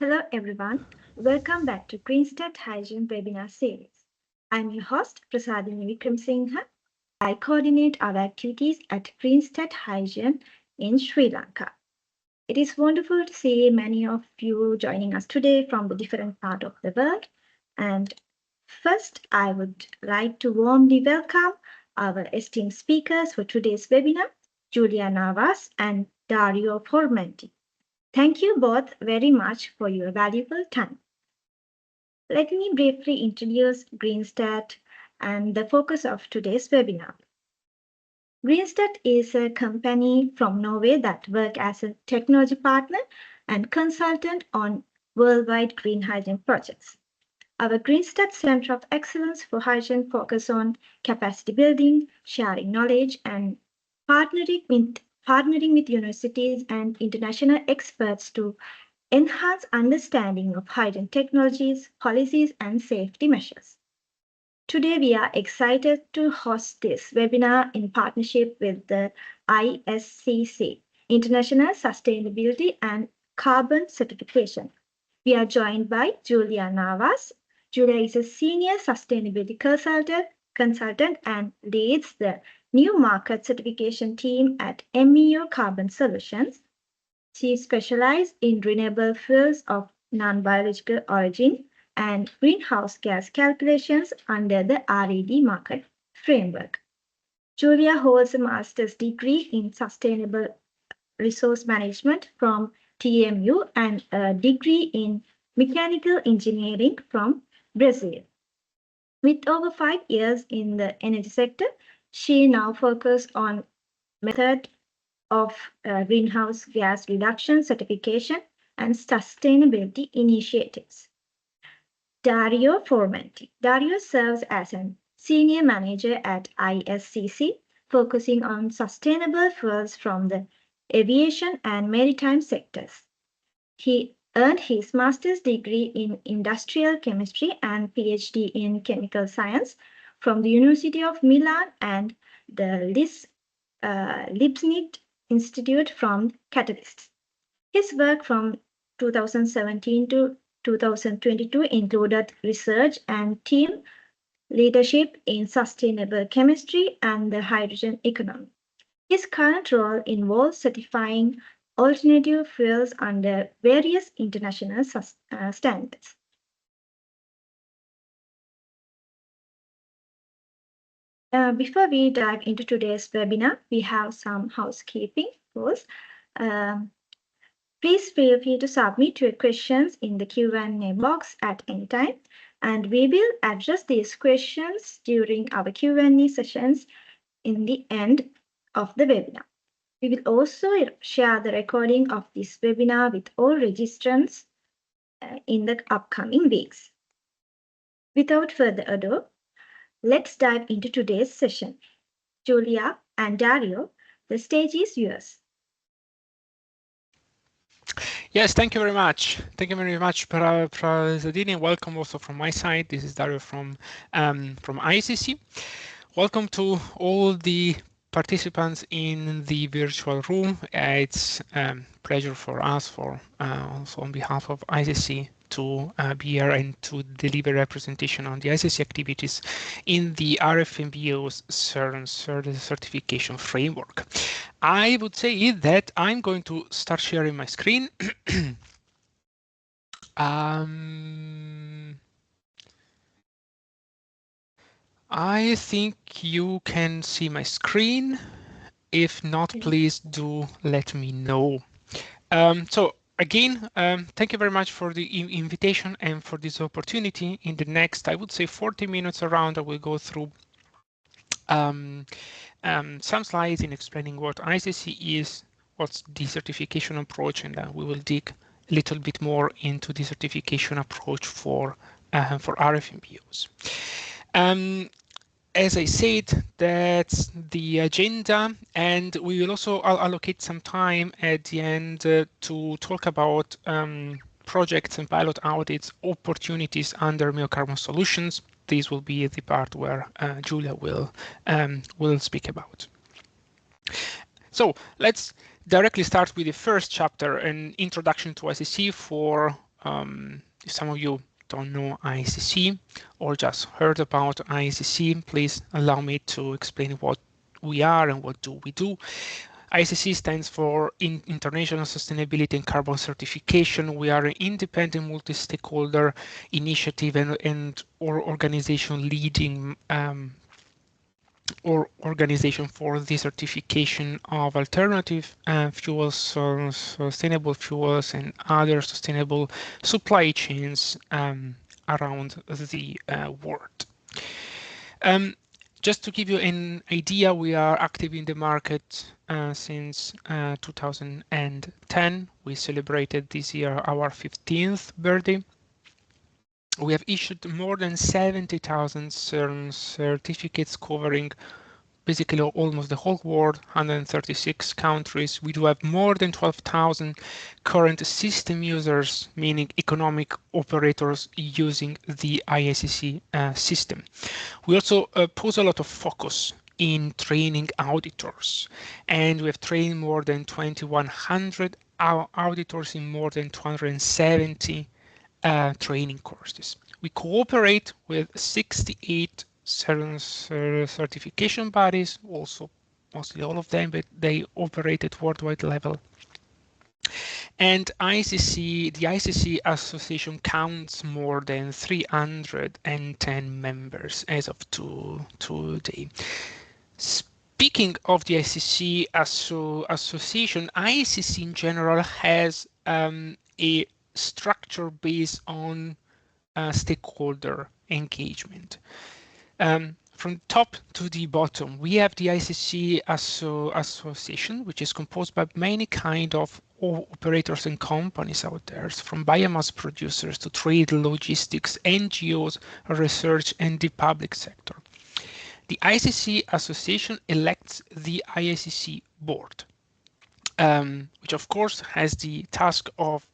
Hello everyone, welcome back to Greenstead Hygiene webinar series. I'm your host Prasadini Wickramasinghe. I coordinate our activities at Greenstead Hygiene in Sri Lanka. It is wonderful to see many of you joining us today from the different part of the world. And first, I would like to warmly welcome our esteemed speakers for today's webinar, Julia Navas and Dario Formenti. Thank you both very much for your valuable time. Let me briefly introduce Greenstat and the focus of today's webinar. Greenstat is a company from Norway that works as a technology partner and consultant on worldwide green hydrogen projects. Our Greenstat Center of Excellence for Hydrogen focus on capacity building, sharing knowledge, and partnering with universities and international experts to enhance understanding of hydrogen technologies, policies, and safety measures. Today, we are excited to host this webinar in partnership with the ISCC, International Sustainability and Carbon Certification. We are joined by Julia Navas. Julia is a senior sustainability consultant and leads the new market certification team at MEO Carbon Solutions. She specialized in renewable fuels of non-biological origin and greenhouse gas calculations under the RED market framework. Julia holds a master's degree in sustainable resource management from TMU and a degree in mechanical engineering from Brazil. With over 5 years in the energy sector, she now focuses on method of greenhouse gas reduction certification and sustainability initiatives. Dario Formenti. Dario serves as a senior manager at ISCC, focusing on sustainable fuels from the aviation and maritime sectors. He earned his master's degree in industrial chemistry and PhD in chemical science from the University of Milan and the Leibniz Institute from Catalysts. His work from 2017 to 2022 included research and team leadership in sustainable chemistry and the hydrogen economy. His current role involves certifying alternative fuels under various international standards. Before we dive into today's webinar, we have some housekeeping rules. Please feel free to submit your questions in the Q&A box at any time, and we will address these questions during our Q&A sessions in the end of the webinar. We will also share the recording of this webinar with all registrants in the upcoming weeks. Without further ado, let's dive into today's session. Julia and Dario, the stage is yours. Yes, thank you very much. Thank you very much, Prasadini. Welcome also from my side. This is Dario from ISCC. Welcome to all the participants in the virtual room. It's a pleasure for us, also on behalf of ISCC, to be here and to deliver representation on the ISCC activities in the RFNBO certification framework. I would say that I'm going to start sharing my screen. I think you can see my screen. If not, please do let me know. So again, thank you very much for the invitation and for this opportunity. In the next, I would say 40 minutes around, I will go through some slides in explaining what ISCC is, what's the certification approach, and we will dig a little bit more into the certification approach for RFNBOs. As I said, that's the agenda, and we will also allocate some time at the end to talk about projects and pilot audits opportunities under MEO Carbon Solutions. This will be the part where Julia will speak about. So let's directly start with the first chapter, an introduction to ISCC for if some of you don't know ISCC or just heard about ISCC, please allow me to explain what we are and what do we do. ISCC stands for International Sustainability and Carbon Certification. We are an independent multi-stakeholder initiative and or organization leading or organization for the certification of alternative fuels, so sustainable fuels and other sustainable supply chains around the world. Just to give you an idea, we are active in the market since 2010. We celebrated this year our 15th birthday. We have issued more than 70,000 certificates covering basically almost the whole world, 136 countries. We do have more than 12,000 current system users, meaning economic operators using the ISCC system. We also put a lot of focus in training auditors, and we have trained more than 2,100 auditors in more than 270 training courses. We cooperate with 68 certification bodies, also mostly all of them, but they operate at worldwide level. And the ISCC Association counts more than 310 members as of today. Speaking of the ISCC Association, ISCC in general has a structure based on stakeholder engagement. From top to the bottom, we have the ISCC Association, which is composed by many kind of operators and companies out there, from biomass producers to trade, logistics, NGOs, research, and the public sector. The ISCC Association elects the ISCC board, which of course has the task of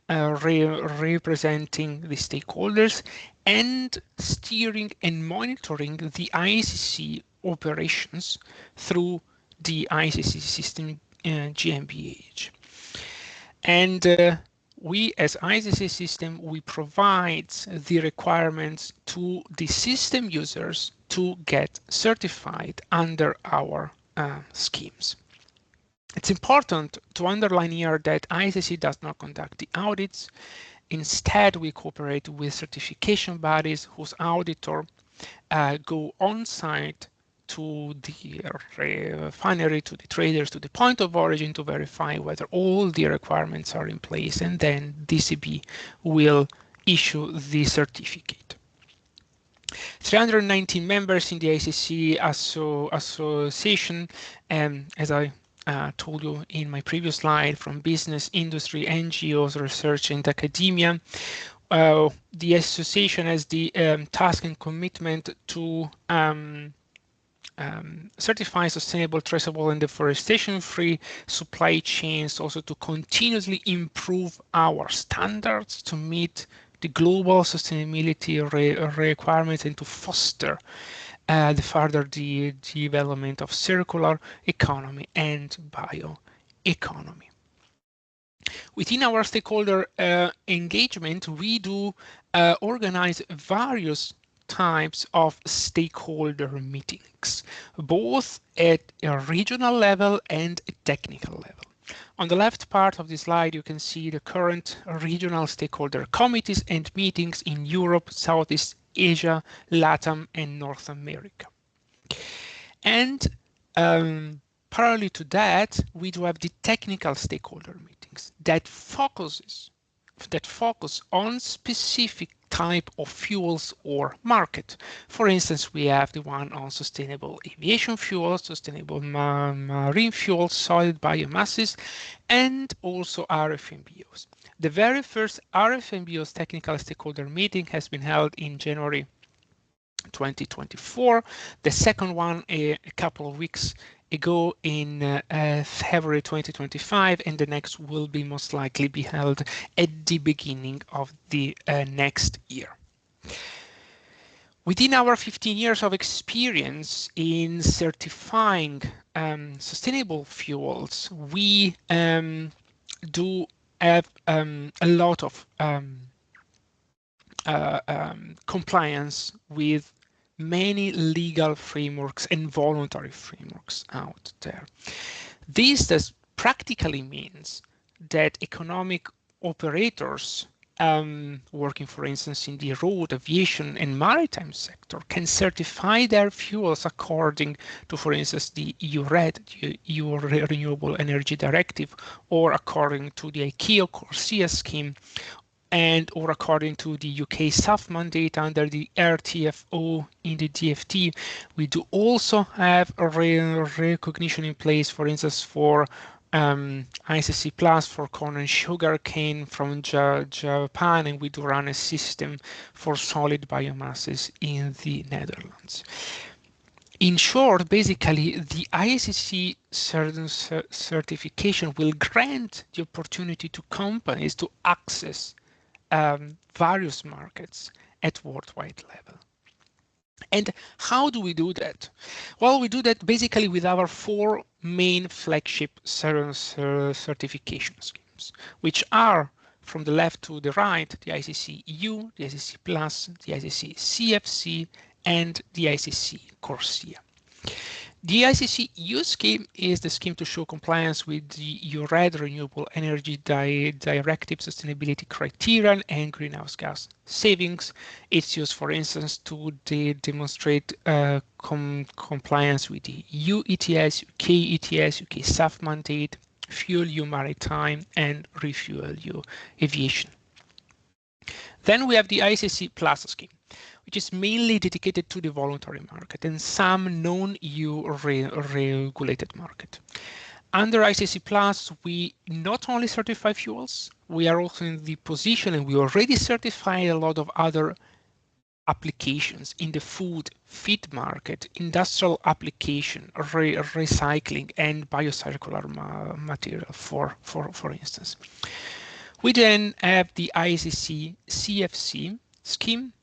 representing the stakeholders and steering and monitoring the ISCC operations through the ISCC system GmbH. And we as ISCC system, we provide the requirements to the system users to get certified under our schemes. It's important to underline here that ISCC does not conduct the audits. Instead, we cooperate with certification bodies whose auditor go on site to the refinery, to the traders, to the point of origin to verify whether all the requirements are in place, and then DCB will issue the certificate. 319 members in the ISCC Association, as I told you in my previous slide, from business, industry, NGOs, research, and academia. The association has the task and commitment to certify sustainable, traceable, and deforestation-free supply chains, also to continuously improve our standards to meet the global sustainability requirements and to foster the further development of circular economy and bioeconomy. Within our stakeholder engagement, we do organize various types of stakeholder meetings, both at a regional level and a technical level. On the left part of the slide, you can see the current regional stakeholder committees and meetings in Europe, Southeast Asia, LATAM, and North America. And parallel to that, we do have the technical stakeholder meetings that focus on specific type of fuels or market. For instance, we have the one on sustainable aviation fuels, sustainable marine fuels, solid biomasses, and also RFNBOs. The very first RFNBO's technical stakeholder meeting has been held in January 2024. The second one a couple of weeks ago in February 2025, and the next will be most likely be held at the beginning of the next year. Within our 15 years of experience in certifying sustainable fuels, we do have a lot of compliance with many legal frameworks and voluntary frameworks out there. This does practically means that economic operators working, for instance, in the road, aviation, and maritime sector can certify their fuels according to, for instance, the EU RED, the EU Renewable Energy Directive, or according to the ICAO CORSIA scheme, and or according to the UK SAF mandate under the RTFO in the DFT. We do also have a recognition in place, for instance, for ISCC Plus for corn and sugar cane from Japan, and we do run a system for solid biomasses in the Netherlands. In short, basically, the ISCC certification will grant the opportunity to companies to access various markets at worldwide level. And how do we do that? Well, we do that basically with our 4 main flagship certification schemes, which are from the left to the right, the ISCC EU, the ISCC Plus, the ISCC CFC, and the ISCC CORSIA. The ISCC EU scheme is the scheme to show compliance with the EU RED Renewable Energy Directive sustainability criterion and greenhouse gas savings. It's used, for instance, to demonstrate compliance with the EU ETS, UK ETS, UK SAF mandate, Fuel EU Maritime, and Refuel EU Aviation. Then we have the ISCC Plus scheme, which is mainly dedicated to the voluntary market and some non-EU regulated market. Under ISCC Plus, we not only certify fuels, we are also in the position, and we already certify a lot of other applications in the food, feed market, industrial application, recycling, and biocircular material, for instance. We then have the ISCC CFC scheme,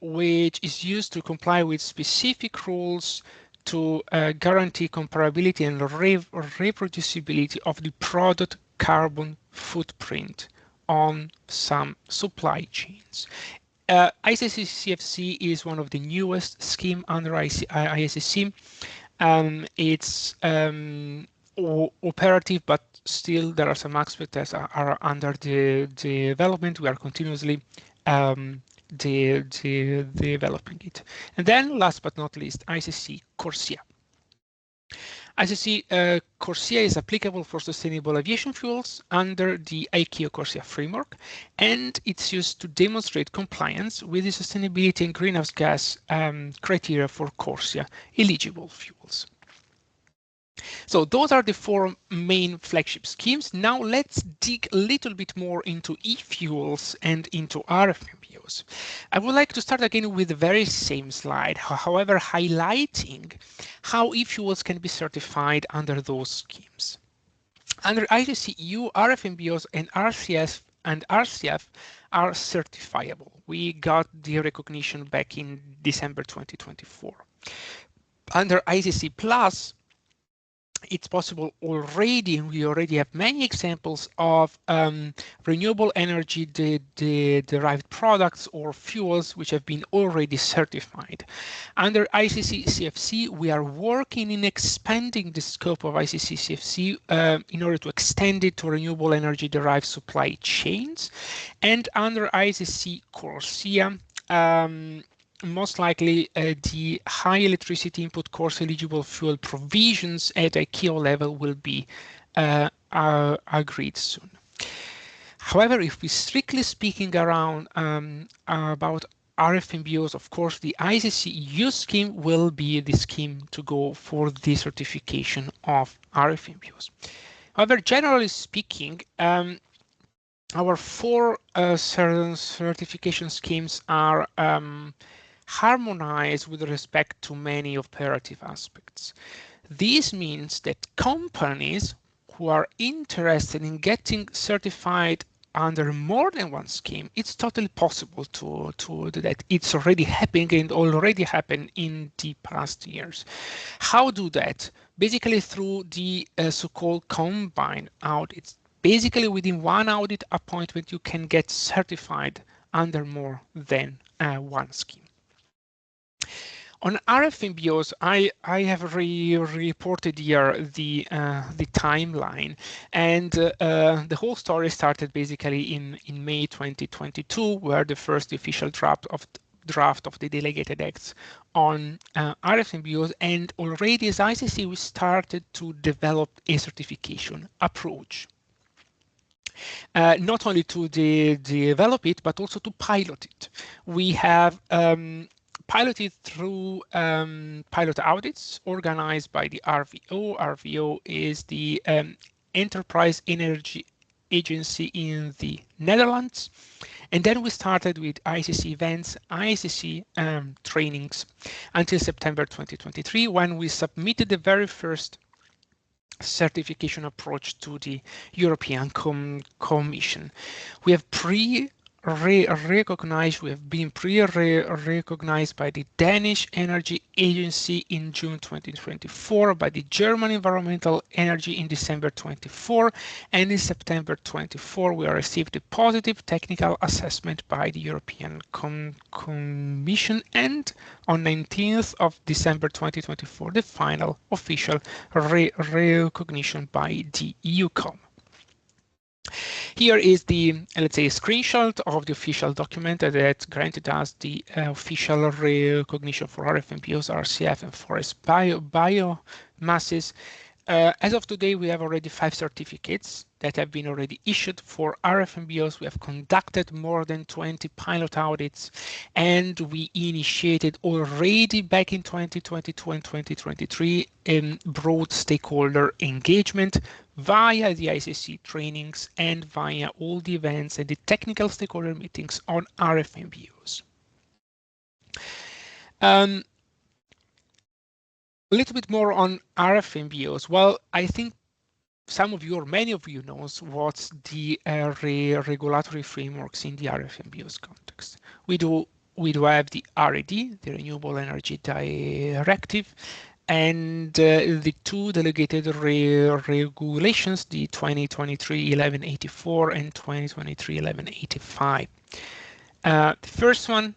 which is used to comply with specific rules to guarantee comparability and reproducibility of the product carbon footprint on some supply chains. ISCC CFC is one of the newest scheme under ISCC. It's operative, but still there are some aspects that are under the development. We are continuously developing it. And then last but not least, ISCC CORSIA. ISCC CORSIA is applicable for sustainable aviation fuels under the ICAO CORSIA framework, and it's used to demonstrate compliance with the sustainability and greenhouse gas criteria for CORSIA eligible fuels. So those are the 4 main flagship schemes. Now let's dig a little bit more into e-fuels and into RFNBOs. I would like to start again with the very same slide, however, highlighting how e-fuels can be certified under those schemes. Under ISCC EU, RFNBOs and RCF are certifiable. We got the recognition back in December 2024. Under ISCC Plus, it's possible already, and we already have many examples of renewable energy derived products or fuels which have been already certified. Under ISCC CFC, we are working in expanding the scope of ISCC CFC in order to extend it to renewable energy derived supply chains. And under ISCC CORSIA, most likely the high electricity input course eligible fuel provisions at ICAO level will be agreed soon. However, if we strictly speaking around about RFNBOs, of course, the ISCC EU scheme will be the scheme to go for the certification of RFNBOs. However, generally speaking, our 4 certification schemes are harmonized with respect to many operative aspects. This means that companies who are interested in getting certified under more than one scheme, it's totally possible to do that. It's already happening and already happened in the past years. How do that? Basically through the so-called combined audits. Basically, within one audit appointment, you can get certified under more than one scheme. On RFNBOs, I have reported here the timeline, and the whole story started basically in May 2022, where the first official draft of the delegated acts on RFNBOs, and already as ICC we started to develop a certification approach. Not only to develop it, but also to pilot it. We have piloted through pilot audits organized by the RVO. RVO is the Enterprise Energy Agency in the Netherlands. And then we started with ICC events, ICC trainings until September 2023, when we submitted the very first certification approach to the European Commission. We have been pre-recognized by the Danish Energy Agency in June 2024, by the German Environmental Energy in December 24, and in September 24 we received a positive technical assessment by the European Commission, and on 19th of December 2024 the final official recognition by the EUCOM. Here is the, let's say, a screenshot of the official document that granted us the official recognition for RFNBOs, RCF, and forest biomasses. As of today, we have already 5 certificates that have been already issued for RFNBOs. We have conducted more than 20 pilot audits, and we initiated already back in 2022 and 2023 broad stakeholder engagement via the ICC trainings and via all the events and the technical stakeholder meetings on RFNBOs. A little bit more on RFNBOs. Well, I think some of you or many of you knows what's the regulatory frameworks in the RFNBOs context. We do have the RED, the Renewable Energy Directive, and the 2 delegated regulations, the 2023-1184 and 2023-1185. The first one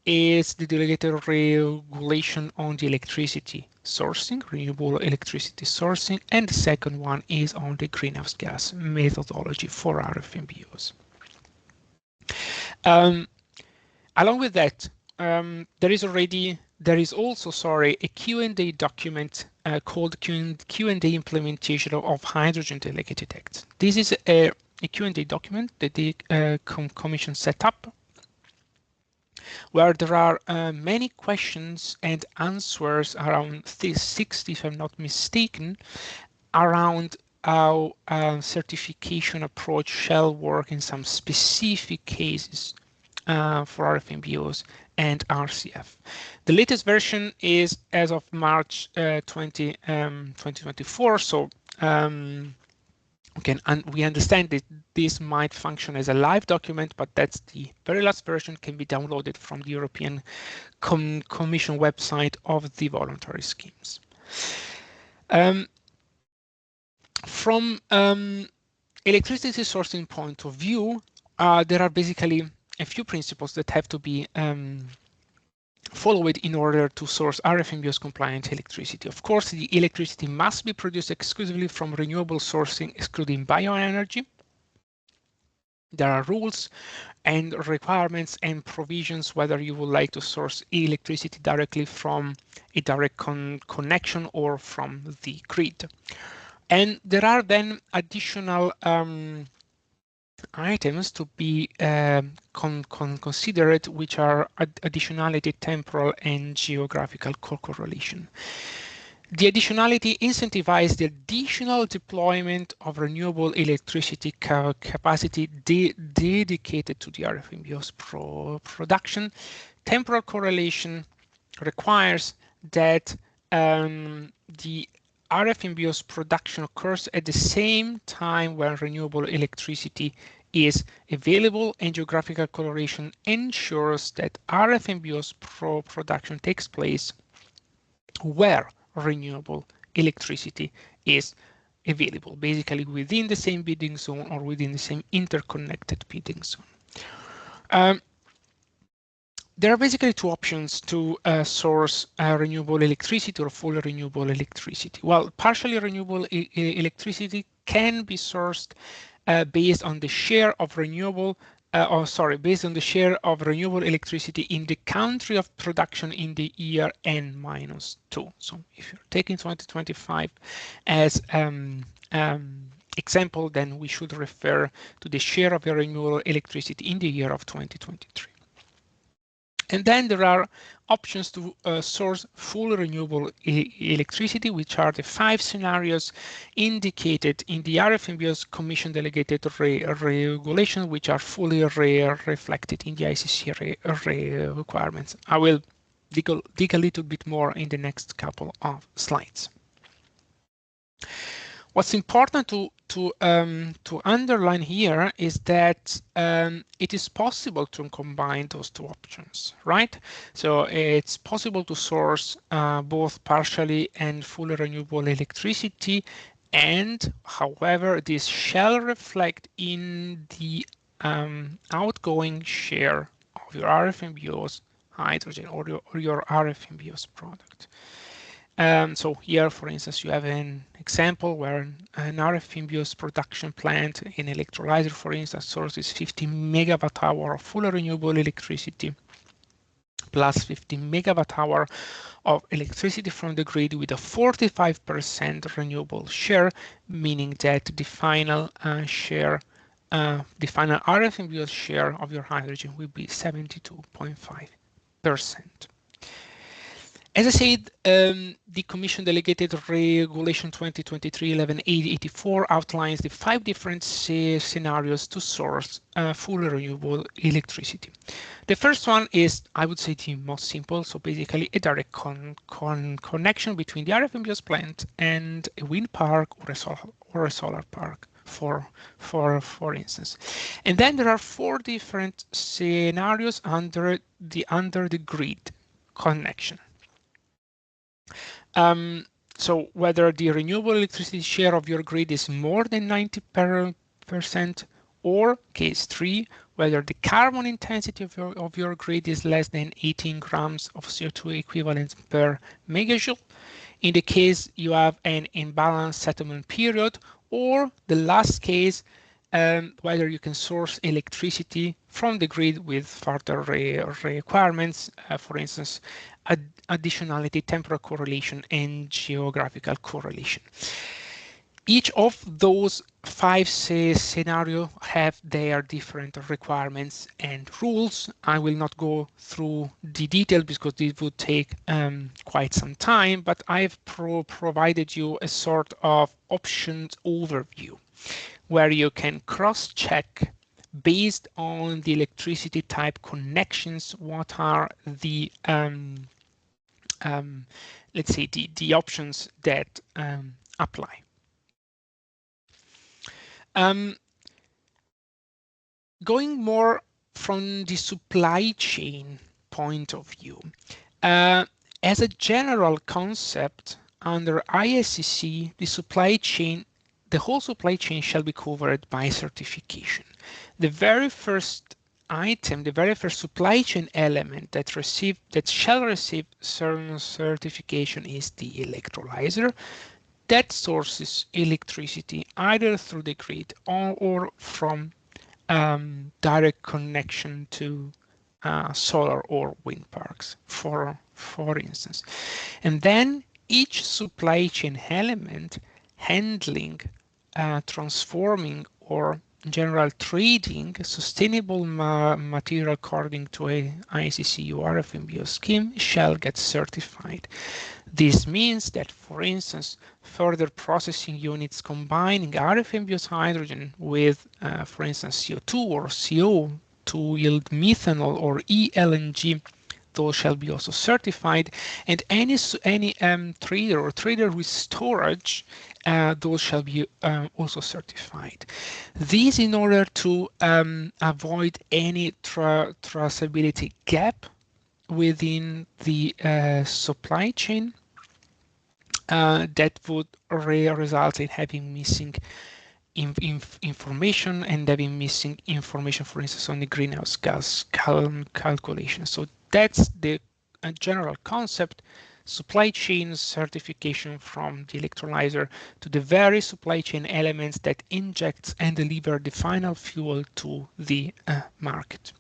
is the delegated regulation on the electricity sourcing, renewable electricity sourcing, and the second one is on the greenhouse gas methodology for RFNBOs. Along with that, there is also a Q&A document called Q&A implementation of hydrogen delegated acts. This is a Q&A document that the Commission set up, where there are many questions and answers, around 60 if I'm not mistaken, around how certification approach shall work in some specific cases for RFNBOs and RCF. The latest version is as of March 2024, so we understand that this might function as a live document, but that's the very last version, can be downloaded from the European Commission website of the voluntary schemes. From electricity sourcing point of view, there are basically a few principles that have to be followed in order to source RFNBOs compliant electricity. Of course, the electricity must be produced exclusively from renewable sourcing, excluding bioenergy. There are rules and requirements and provisions whether you would like to source electricity directly from a direct connection or from the grid. And there are then additional items to be considered, which are additionality, temporal, and geographical correlation. The additionality incentivizes the additional deployment of renewable electricity capacity dedicated to the RFNBOs production. Temporal correlation requires that the RFNBOs production occurs at the same time when renewable electricity is available, and geographical correlation ensures that RFNBOs production takes place where renewable electricity is available, basically within the same bidding zone or within the same interconnected bidding zone. There are basically two options to source renewable electricity or fully renewable electricity. Well, partially renewable electricity can be sourced based on the share of renewable based on the share of renewable electricity in the country of production in the year N-2. So if you're taking 2025 as example, then we should refer to the share of renewable electricity in the year of 2023. And then there are options to source full renewable electricity, which are the 5 scenarios indicated in the RFNBO's Commission delegated regulation, which are fully reflected in the ICC requirements. I will dig a little bit more in the next couple of slides. What's important to underline here is that it is possible to combine those two options, right? So it's possible to source both partially and fully renewable electricity, and however, this shall reflect in the outgoing share of your RFNBO's hydrogen or your RFNBO's product. So here, for instance, you have an example where an RFNBO's production plant in electrolyzer, for instance, sources 50 megawatt hour of fully renewable electricity plus 50 megawatt hour of electricity from the grid with a 45% renewable share, meaning that the final share, the final RFNBO's share of your hydrogen will be 72.5%. As I said, the Commission Delegated Regulation 2023-11-84 outlines the 5 different scenarios to source fully renewable electricity. The first one is, I would say, the most simple. So basically, a direct connection between the RFNBO's plant and a wind park or a solar park, for instance. And then there are 4 different scenarios under the grid connection. So whether the renewable electricity share of your grid is more than 90%, or case 3, whether the carbon intensity of your grid is less than 18 grams of CO2 equivalent per megajoule, in the case you have an imbalanced settlement period, or the last case, whether you can source electricity from the grid with further requirements, for instance, additionality, temporal correlation, and geographical correlation. Each of those 5 scenarios have their different requirements and rules. I will not go through the details because this would take quite some time, but I've provided you a sort of options overview where you can cross-check based on the electricity type connections what are the let's say the options that apply. Going more from the supply chain point of view, as a general concept under ISCC, the whole supply chain shall be covered by certification. The very first item, the very first supply chain element that shall receive certain certification is the electrolyzer that sources electricity either through the grid or from direct connection to solar or wind parks, for instance. And then each supply chain element handling, transforming, or in general trading sustainable material according to a ISCC EU RFNBO scheme shall get certified. This means that, for instance, further processing units combining RFNBO's hydrogen with, for instance, CO2 or CO to yield methanol or eLNG, those shall be also certified. And any trader with storage, those shall be also certified. This in order to avoid any traceability gap within the supply chain, that would result in having missing information and having missing information, for instance, on the greenhouse gas calculation. So that's the general concept. Supply chain certification from the electrolyzer to the very supply chain elements that injects and deliver the final fuel to the market.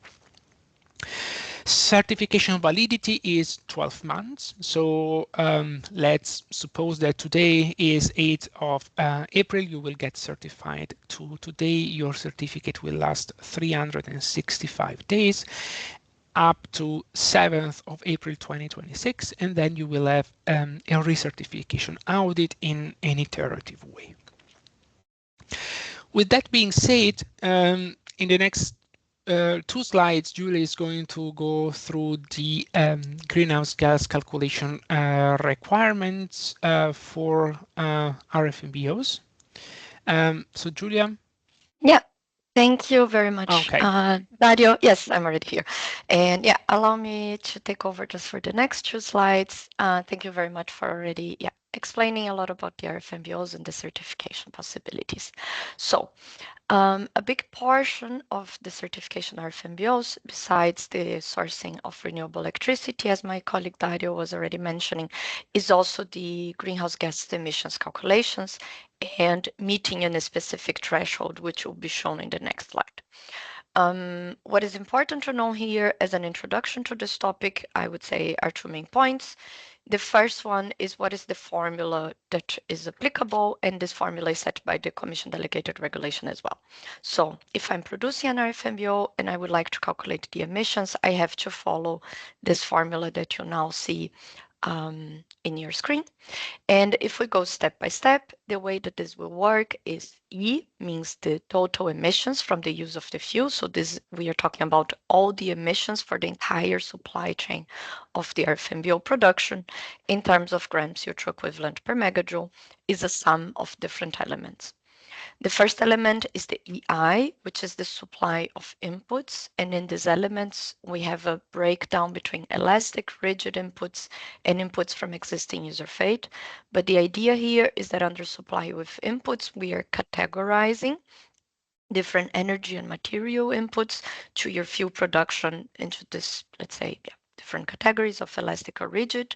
Certification validity is 12 months. So let's suppose that today is 8th of April, you will get certified. Today, your certificate will last 365 days up to 7th of April 2026, and then you will have a recertification audit in an iterative way. With that being said, in the next 2 slides, Julie is going to go through the greenhouse gas calculation requirements for RFNBOs. So Julia? Yeah, thank you very much, Okay. Dario. Yes, I'm already here. And yeah, allow me to take over just for the next 2 slides. Thank you very much for already explaining a lot about the RFNBOs and the certification possibilities. So a big portion of the certification RFNBOs, besides the sourcing of renewable electricity, as my colleague Dario was already mentioning, is also the greenhouse gas emissions calculations and meeting in a specific threshold, which will be shown in the next slide. What is important to know here as an introduction to this topic, I would say, are 2 main points. The first one is what is the formula that is applicable, and this formula is set by the Commission delegated regulation as well. So if I'm producing an RFNBO and I would like to calculate the emissions, I have to follow this formula that you now see in your screen. And if we go step by step, the way that this will work is E means the total emissions from the use of the fuel. So this, we are talking about all the emissions for the entire supply chain of the RFNBO production in terms of grams CO2 equivalent per megajoule, is a sum of different elements. The first element is the EI, which is the supply of inputs. And in these elements, we have a breakdown between elastic, rigid inputs and inputs from existing user fate. But the idea here is that under supply with inputs, we are categorizing different energy and material inputs to your fuel production into this, let's say, different categories of elastic or rigid.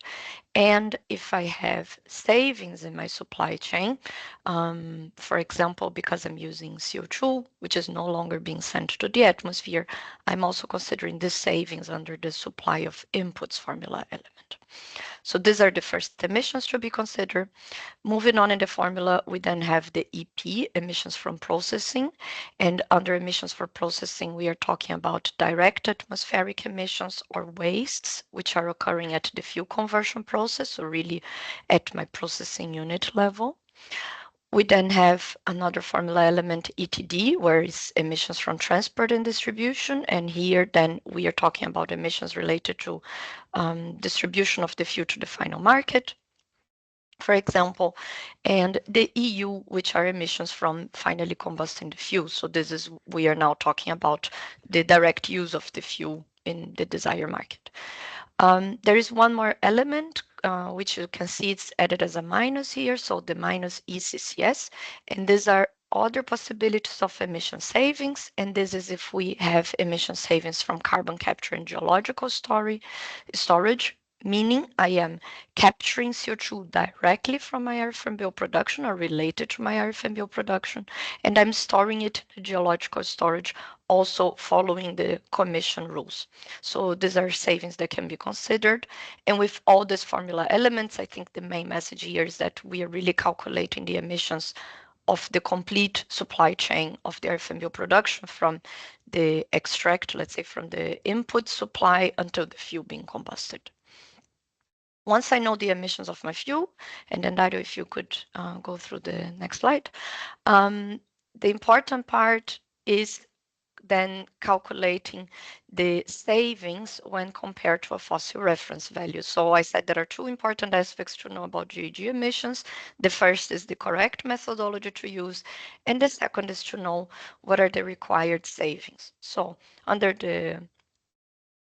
And if I have savings in my supply chain, for example, because I'm using CO2, which is no longer being sent to the atmosphere, I'm also considering this savings under the supply of inputs formula element. So these are the first emissions to be considered. Moving on in the formula, we then have the EP, emissions from processing. And under emissions for processing, we are talking about direct atmospheric emissions or wastes, which are occurring at the fuel conversion process, so really at my processing unit level. We then have another formula element, ETD, where it's emissions from transport and distribution. And here then we are talking about emissions related to distribution of the fuel to the final market, for example, and the EU, which are emissions from finally combusting the fuel. So this is, we are now talking about the direct use of the fuel in the desired market. There is one more element, which you can see it's added as a minus here, so the minus ECCS, and these are other possibilities of emission savings, and this is if we have emission savings from carbon capture and geological storage, meaning I am capturing CO2 directly from my RFNBO production or related to my RFNBO production, and I'm storing it in geological storage, also following the Commission rules. So these are savings that can be considered. And with all these formula elements, I think the main message here is that we are really calculating the emissions of the complete supply chain of the RFNBO production from the extract, let's say from the input supply until the fuel being combusted. Once I know the emissions of my fuel, and then Dario, if you could go through the next slide, the important part is then calculating the savings when compared to a fossil reference value. So I said there are 2 important aspects to know about GHG emissions. The first is the correct methodology to use, and the second is to know what are the required savings. So under the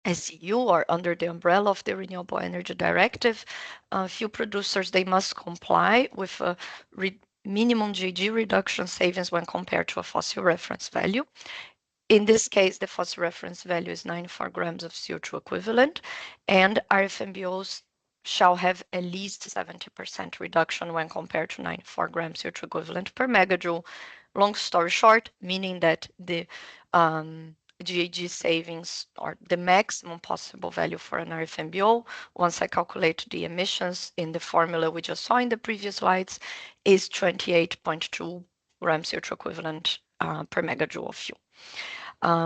SEU or under the umbrella of the Renewable Energy Directive, fuel producers, they must comply with a minimum GHG reduction savings when compared to a fossil reference value. In this case, the fossil reference value is 94 grams of CO2 equivalent, and RFNBOs shall have at least 70% reduction when compared to 94 grams CO2 equivalent per megajoule. Long story short, meaning that the GHG savings or the maximum possible value for an RFNBO, once I calculate the emissions in the formula we just saw in the previous slides, is 28.2 grams CO2 equivalent per megajoule of fuel.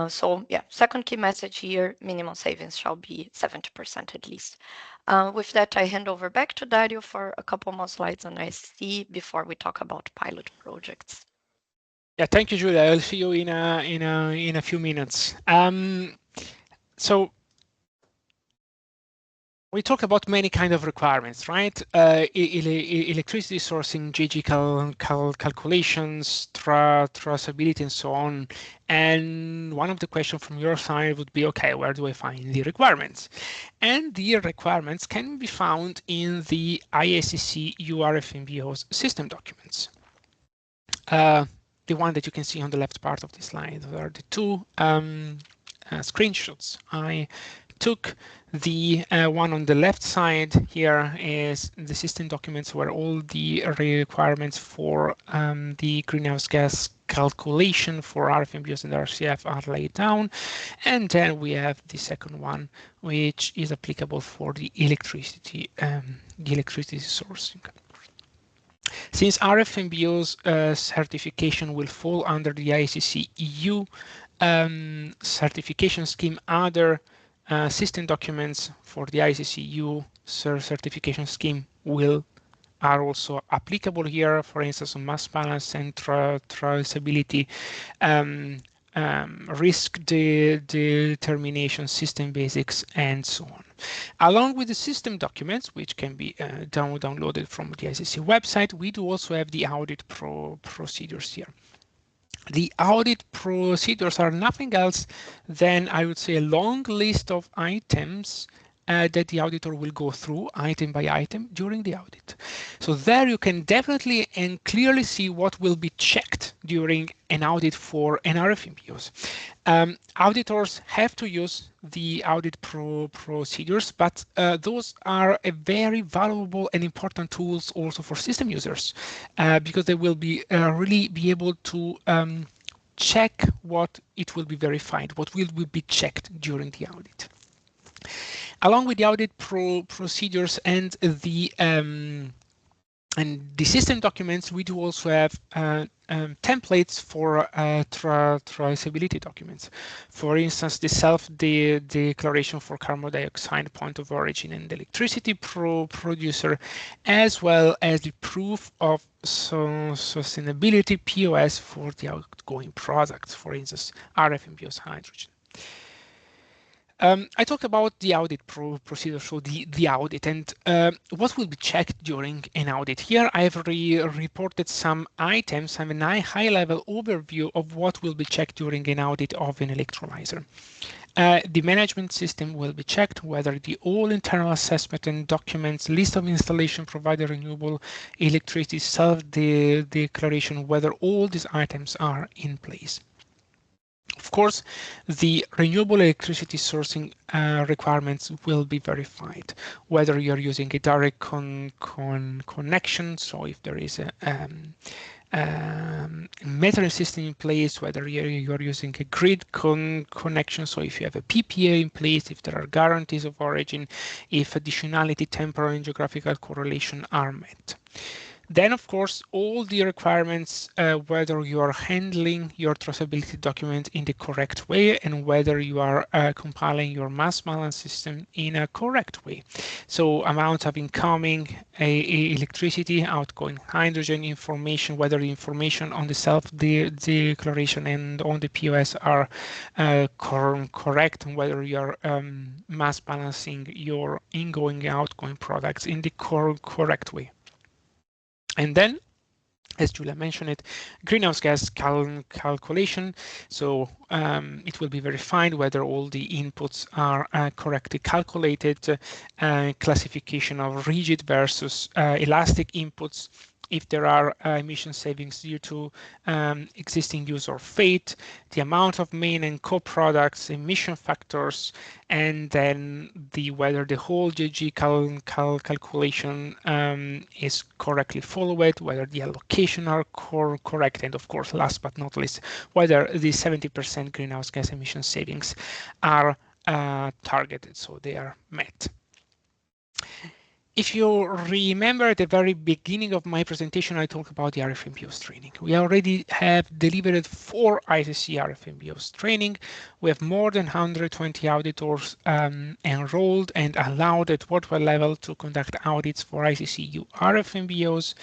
So yeah, second key message here, minimum savings shall be 70% at least. With that, I hand over back to Dario for a couple more slides on ISCC before we talk about pilot projects. Yeah, thank you, Julia. I'll see you in a few minutes. So we talk about many kind of requirements, right? Electricity sourcing, GHG calculations, traceability, and so on. And one of the questions from your side would be, okay, where do I find the requirements? And the requirements can be found in the ISCC EU RFNBO system documents. The one that you can see on the left part of the slide are the two screenshots I took. The one on the left side here is the system documents where all the requirements for the greenhouse gas calculation for RFNBOs and RCF are laid down. And then we have the second one, which is applicable for the electricity sourcing. Since RFNBO's certification will fall under the ISCC EU certification scheme, other system documents for the ISCC EU certification scheme are also applicable here, for instance, on mass balance and traceability, risk determination, system basics, and so on. Along with the system documents, which can be downloaded from the ISCC website, we do also have the audit procedures here. The audit procedures are nothing else than, I would say, a long list of items that the auditor will go through item by item during the audit. So there you can definitely and clearly see what will be checked during an audit for an RFNBOs. Auditors have to use the audit procedures, but those are a very valuable and important tools also for system users because they will be really be able to check what it will be verified, what will be checked during the audit. Along with the audit procedures and the system documents, we do also have templates for traceability documents. For instance, the self-declaration for carbon dioxide point of origin and electricity producer, as well as the proof of sustainability POS for the outgoing products, for instance, RFNBO's hydrogen. I talked about the audit procedure, so the audit, and what will be checked during an audit. Here I have reported some items and a high-level overview of what will be checked during an audit of an electrolyzer. The management system will be checked, whether the all internal assessment and documents, list of installation provider, renewable electricity, self-declaration, whether all these items are in place. Of course, the renewable electricity sourcing requirements will be verified, whether you're using a direct connection, so if there is a metering system in place, whether you're using a grid connection, so if you have a PPA in place, if there are guarantees of origin, if additionality, temporal and geographical correlation are met. Then, of course, all the requirements, whether you are handling your traceability document in the correct way and whether you are compiling your mass balance system in a correct way. So amount of incoming electricity, outgoing hydrogen information, whether the information on the self-declaration and on the POS are correct, and whether you are mass balancing your ingoing and outgoing products in the correct way. And then as Julia mentioned it, greenhouse gas calculation. So it will be verified whether all the inputs are correctly calculated, classification of rigid versus elastic inputs, if there are emission savings due to existing use or fate, the amount of main and co-products, emission factors, and then whether the whole GHG calculation is correctly followed, whether the allocation are correct, and of course, last but not least, whether the 70% greenhouse gas emission savings are targeted, so they are met. If you remember at the very beginning of my presentation, I talked about the RFNBO's training. We already have delivered 4 ISCC RFNBO's training. We have more than 120 auditors enrolled and allowed at worldwide level to conduct audits for ISCC EU RFNBOs.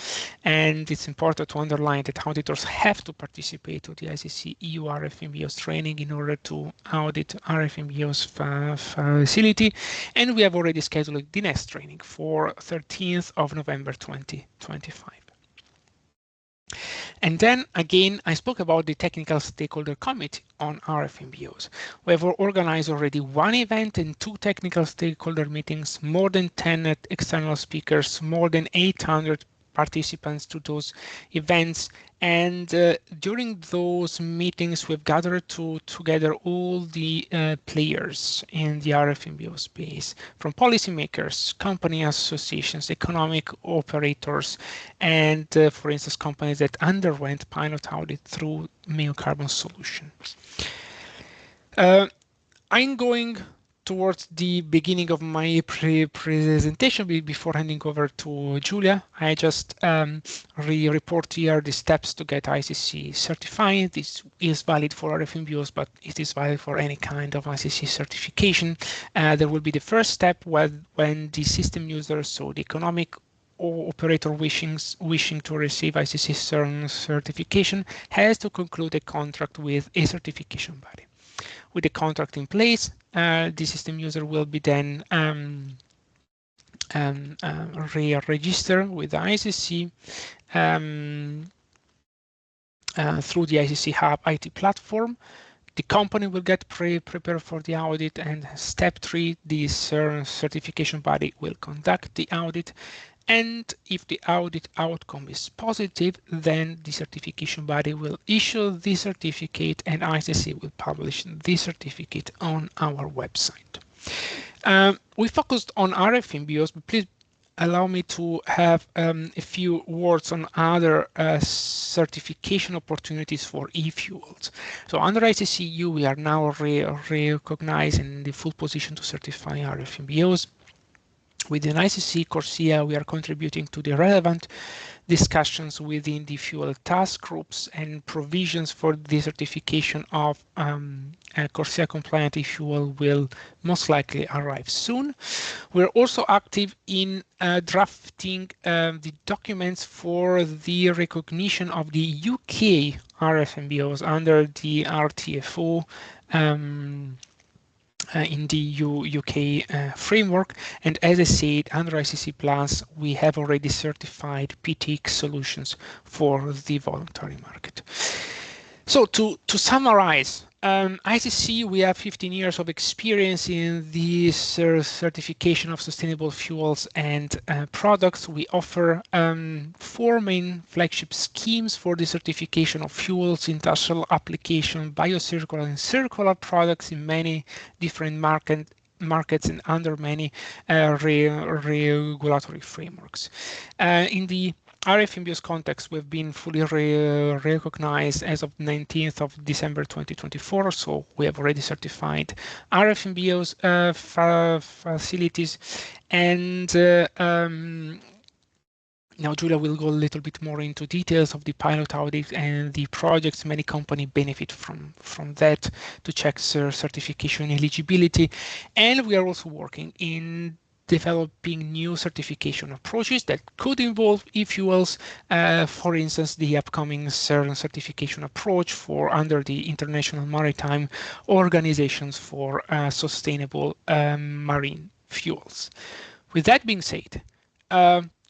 And it's important to underline that auditors have to participate to the ISCC EU RFNBO's training in order to audit RFNBO's facility. And we have already scheduled the next training for 13th of November 2025. And then again, I spoke about the technical stakeholder committee on RFNBOs. We have organized already 1 event and 2 technical stakeholder meetings, more than 10 external speakers, more than 800 participants to those events. And during those meetings, we've gathered together all the players in the RFNBO space, from policymakers, company associations, economic operators, and for instance, companies that underwent pilot audit through Mayo Carbon Solution. I'm going towards the beginning of my presentation before handing over to Julia. I just report here the steps to get ISCC certified. This is valid for RFNBOs, but it is valid for any kind of ISCC certification. There will be the first step when the system user, so the economic operator wishing to receive ISCC certification, has to conclude a contract with a certification body. With the contract in place, the system user will be then re-register with the ISCC through the ISCC Hub IT platform. The company will get prepared for the audit, and step 3, the certification body will conduct the audit. And if the audit outcome is positive, then the certification body will issue the certificate, and ISCC will publish the certificate on our website. We focused on RFNBOs, but please allow me to have a few words on other certification opportunities for e-fuels. So under ISCC EU, we are now recognized in the full position to certify RFNBOs. Within ISCC CORSIA, we are contributing to the relevant discussions within the fuel task groups, and provisions for the certification of CORSIA compliant e-fuel will most likely arrive soon. We're also active in drafting the documents for the recognition of the UK RFNBOs under the RTFO in the UK framework. And as I said, under ISCC Plus, we have already certified PTX solutions for the voluntary market. So to summarize, ISCC, we have 15 years of experience in the certification of sustainable fuels and products. We offer 4 main flagship schemes for the certification of fuels, industrial application, biocircular and circular products in many different markets and under many regulatory frameworks. In the RFNBO's context, we've been fully recognized as of 19th of December 2024, so we have already certified RFNBO's facilities. And now Julia will go a little bit more into details of the pilot audit and the projects. Many companies benefit from that to check certification eligibility. And we are also working in developing new certification approaches that could involve e-fuels, for instance, the upcoming certification approach for under the International Maritime Organizations for Sustainable Marine Fuels. With that being said,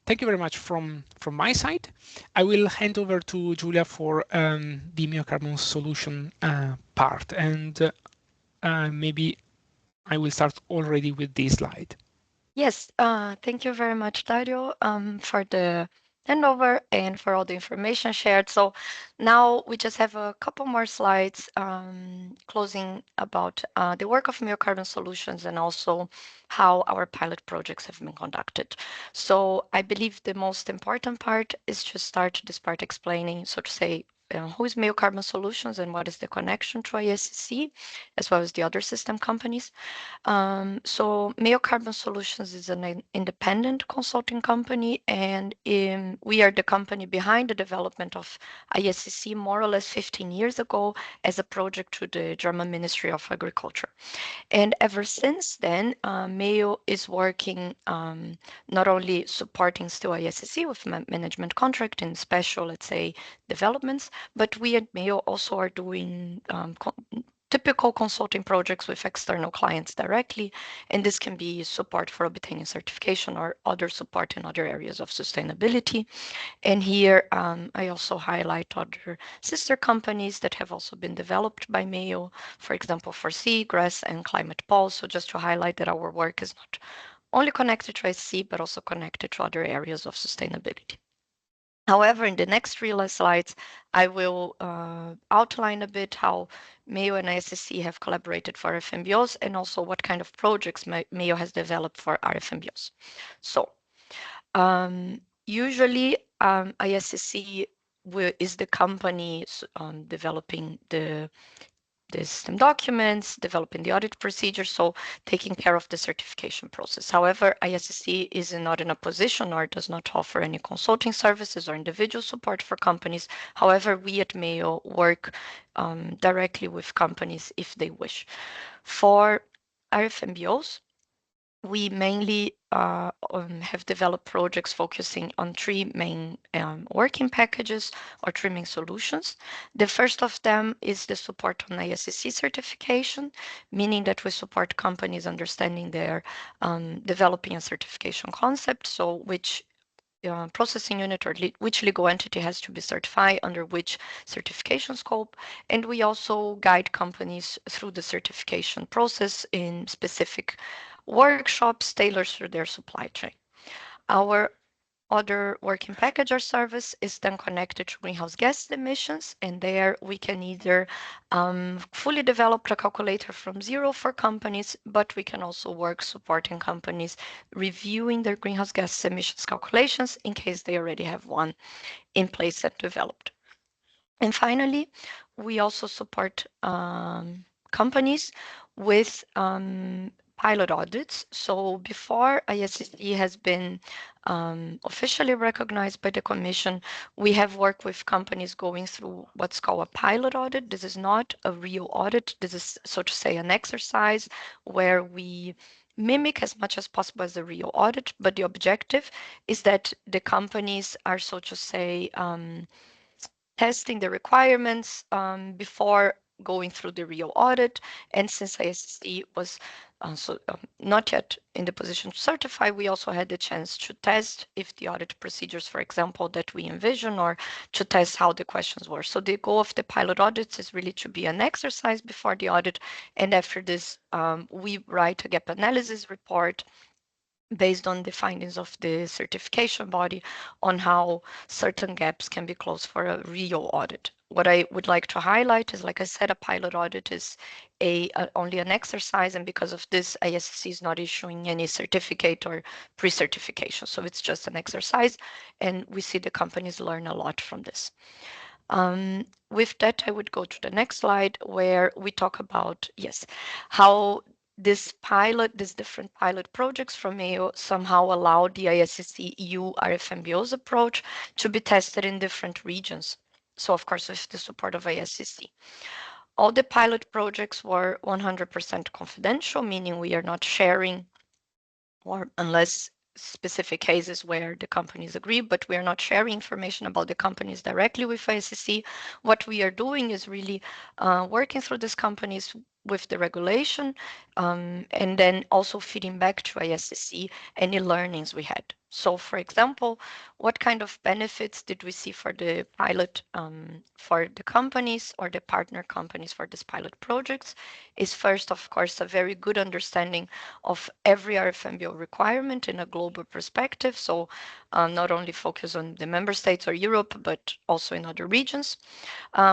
thank you very much from my side. I will hand over to Julia for the myocarbon solution part, and maybe I will start already with this slide. Yes, thank you very much, Dario, for the handover and for all the information shared. So now we just have a couple more slides closing about the work of myocarbon solutions and also how our pilot projects have been conducted. So I believe the most important part is to start this part explaining, so to say, who is myocarbon solutions and what is the connection to ISCC, as well as the other system companies. So Myocarbon Solutions is an independent consulting company, and we are the company behind the development of ISCC more or less 15 years ago as a project to the German Ministry of Agriculture. And ever since then, Mayo is working not only supporting still ISCC with management contract and special, let's say, developments, but we at Mayo also are doing typical consulting projects with external clients directly, and this can be support for obtaining certification or other support in other areas of sustainability. And here I also highlight other sister companies that have also been developed by Mayo, for example, for Seagrass and Climate Pulse. So just to highlight that our work is not only connected to IC, but also connected to other areas of sustainability. However, in the next 3 slides, I will outline a bit how Mayo and ISCC have collaborated for RFNBOs and also what kind of projects Mayo has developed for RFNBOs. So usually ISCC is the company developing the system documents, developing the audit procedure, so taking care of the certification process. However, ISCC is not in a position or does not offer any consulting services or individual support for companies. However, we at Mayo work directly with companies if they wish. For RFNBOs, we mainly have developed projects focusing on 3 main working packages or 3 main solutions. The first of them is the support on ISCC certification, meaning that we support companies understanding their developing a certification concept, so which processing unit or which legal entity has to be certified under which certification scope. And we also guide companies through the certification process in specific workshops tailored to their supply chain. Our other working package or service is then connected to greenhouse gas emissions, and there we can either fully develop a calculator from zero for companies, but we can also work supporting companies reviewing their greenhouse gas emissions calculations in case they already have one in place and developed. And finally, we also support companies with pilot audits. So before ISCC has been officially recognized by the Commission, we have worked with companies going through what's called a pilot audit. This is not a real audit. This is, so to say, an exercise where we mimic as much as possible as a real audit, but the objective is that the companies are, so to say, testing the requirements before going through the real audit. And since ISCC was not yet in the position to certify, we also had the chance to test if the audit procedures, for example, that we envision, or to test how the questions were. So the goal of the pilot audits is really to be an exercise before the audit. And after this, we write a gap analysis report based on the findings of the certification body on how certain gaps can be closed for a real audit. What I would like to highlight is, like I said, a pilot audit is only an exercise, and because of this, ISCC is not issuing any certificate or pre-certification. So it's just an exercise, and we see the companies learn a lot from this. With that, I would go to the next slide where we talk about, how these different pilot projects from Mayo somehow allow the ISCC EU RFNBO's approach to be tested in different regions. So of course, with the support of ISCC. All the pilot projects were 100% confidential, meaning we are not sharing, or unless specific cases where the companies agree, but we are not sharing information about the companies directly with ISCC. What we are doing is really working through these companies with the regulation, and then also feeding back to ISCC any learnings we had. So, for example, what kind of benefits did we see for the pilot for the companies or the partner companies for this pilot projects? Is first, of course, a very good understanding of every RFNBO requirement in a global perspective. So, not only focus on the member states or Europe, but also in other regions.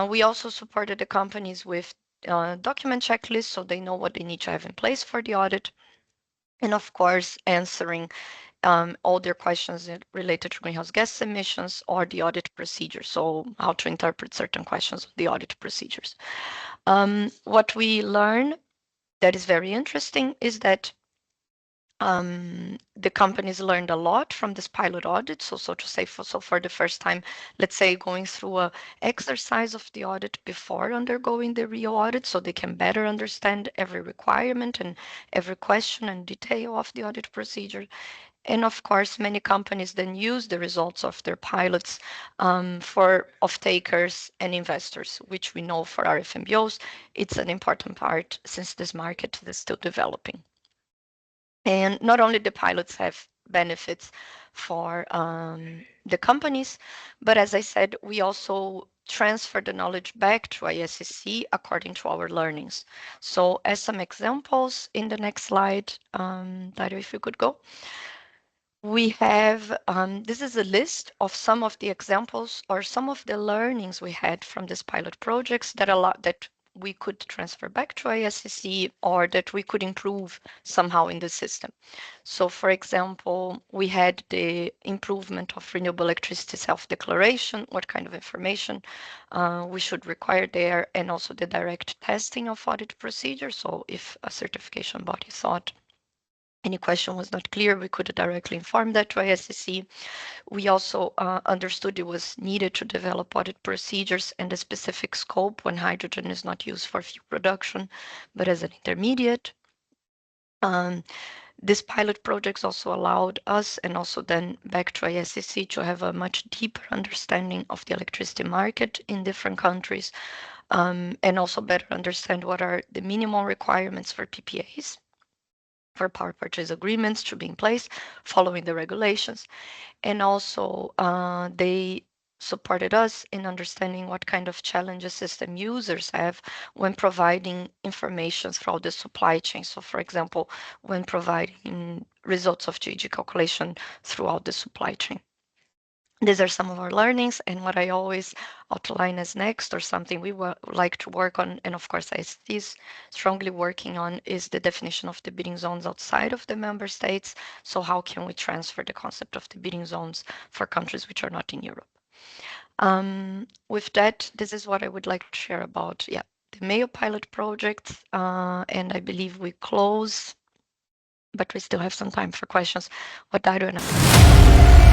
We also supported the companies with document checklists so they know what they need to have in place for the audit. And of course, answering all their questions related to greenhouse gas emissions or the audit procedure. So how to interpret certain questions of the audit procedures. What we learn that is very interesting is that the companies learned a lot from this pilot audit. So to say, for the first time, let's say going through a exercise of the audit before undergoing the real audit, so they can better understand every requirement and every question and detail of the audit procedure. And of course, many companies then use the results of their pilots for off-takers and investors, which we know for RFNBOs, it's an important part since this market is still developing. And not only the pilots have benefits for the companies, but as I said, we also transfer the knowledge back to ISCC according to our learnings. So as some examples in the next slide, Dario, if you could go. We have, this is a list of some of the examples or some of the learnings we had from these pilot projects that we could transfer back to ISCC or that we could improve somehow in the system. So for example, we had the improvement of renewable electricity self-declaration, what kind of information we should require there, and also the direct testing of audit procedures. So if a certification body thought any question was not clear, we could directly inform that to ISCC. We also understood it was needed to develop audit procedures and a specific scope when hydrogen is not used for fuel production, but as an intermediate. This pilot projects also allowed us and also then back to ISCC to have a much deeper understanding of the electricity market in different countries and also better understand what are the minimum requirements for PPAs, for power purchase agreements to be in place following the regulations. And also they supported us in understanding what kind of challenges system users have when providing information throughout the supply chain. So for example, when providing results of GHG calculation throughout the supply chain. These are some of our learnings, and what I always outline as next or something we like to work on, and of course ISCC is strongly working on, is the definition of the bidding zones outside of the member states. So how can we transfer the concept of the bidding zones for countries which are not in Europe? With that, this is what I would like to share about the Mayo pilot project, and I believe we close, but we still have some time for questions. What Dario and I